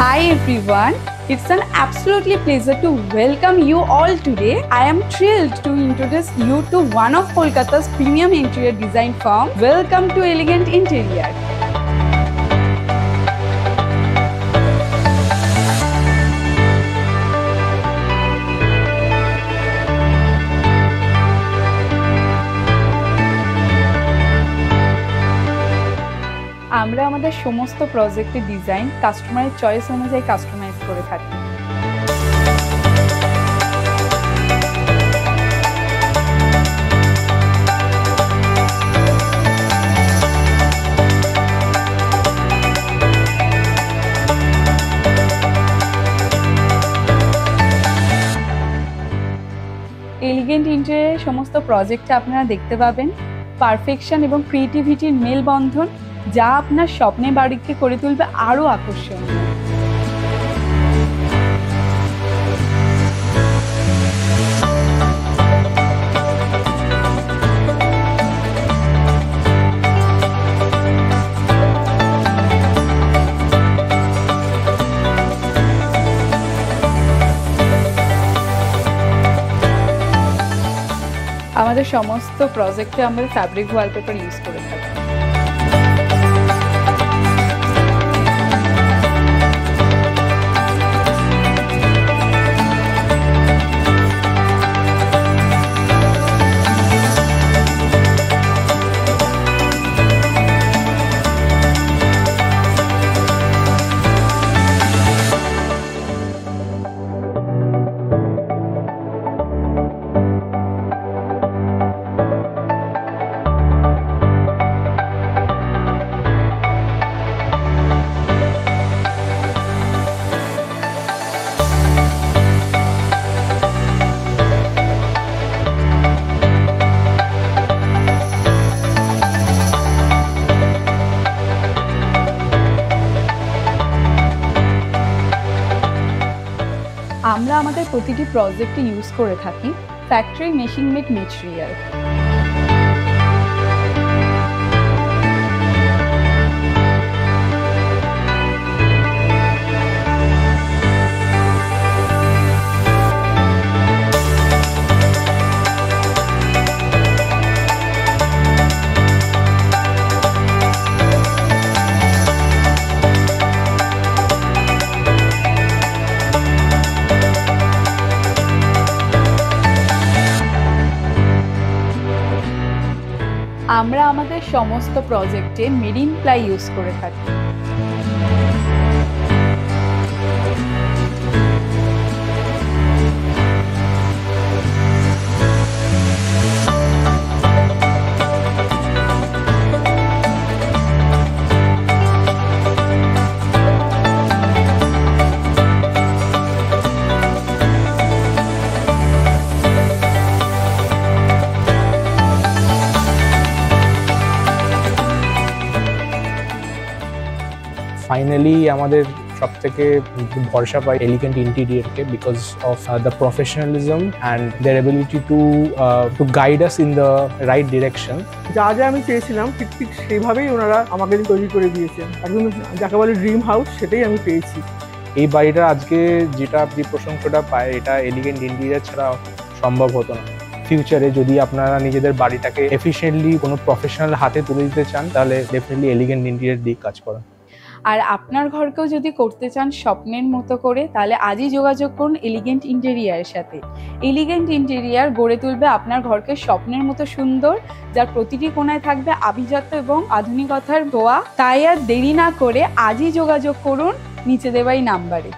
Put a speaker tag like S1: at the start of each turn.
S1: Hi everyone, it's an absolutely pleasure to welcome you all today. I am thrilled to introduce you to one of Kolkata's premium interior design firm. Welcome to Elegant Interior. আমরা আমাদের সমস্ত প্রজেক্টের design কাস্টমারের choice অনুযায়ী customise করে থাকি। Elegant ইন্টেরিয়রের সমস্ত প্রজেক্টে আপনারা দেখতে পাবেন পারফেকশন এবং ক্রিয়েটিভিটির মেলবন্ধন, যা আপনার স্বপ্নের বাড়িকে করে তুলবে আরো আকর্ষণীয়। আমাদের সমস্ত প্রজেক্টে আমরা ফ্যাব্রিক ওয়ালপেপার ইউজ করে থাকি। আমরা আমাদের প্রতিটি প্রজেক্টে ইউজ করে থাকি ফ্যাক্টরি মেশিন মেড মেটেরিয়াল। আমরা আমাদের সমস্ত প্রজেক্টে মেরিন প্লাই ইউজ করে থাকি।
S2: ফাইনালি আমাদের সব থেকে ভরসা পাই এলিগেন্ট ইন্টেরিয়রকে because of the professionalism and their ability to guide us in the right direction.
S3: যা যা আমি চেয়েছিলাম ঠিক সেইভাবেই ওনারা আমাকে তৈরি করে দিয়েছেন। একদম যাকে বলে ড্রিম হাউস, সেটাই আমি পেয়েছি।
S2: এই বাড়িটা আজকে যেটা যে প্রশংসাটা পায়, এটা এলিগেন্ট ইন্টেরিয়র ছাড়া সম্ভব হতো না। ফিউচারে যদি আপনারা নিজেদের বাড়িটাকে এফিশিয়েন্টলি কোনো প্রফেশনাল হাতে তুলে দিতে চান, তাহলে ডেফিনেটলি এলিগেন্ট ইন্টেরিয়র দিয়ে কাজ করেন।
S1: আর আপনার ঘরকেও যদি করতে চান স্বপ্নের মতো করে, তাহলে আজই যোগাযোগ করুন এলিগেন্ট ইন্টেরিয়রের সাথে। এলিগেন্ট ইন্টেরিয়র গড়ে তুলবে আপনার ঘরকে স্বপ্নের মতো সুন্দর, যার প্রতিটি কোণায় থাকবে আভিজাত্য এবং আধুনিকতার ছোঁয়া। তাই আর দেরি না করে আজই যোগাযোগ করুন নিচে দেওয়া এই নাম্বারে।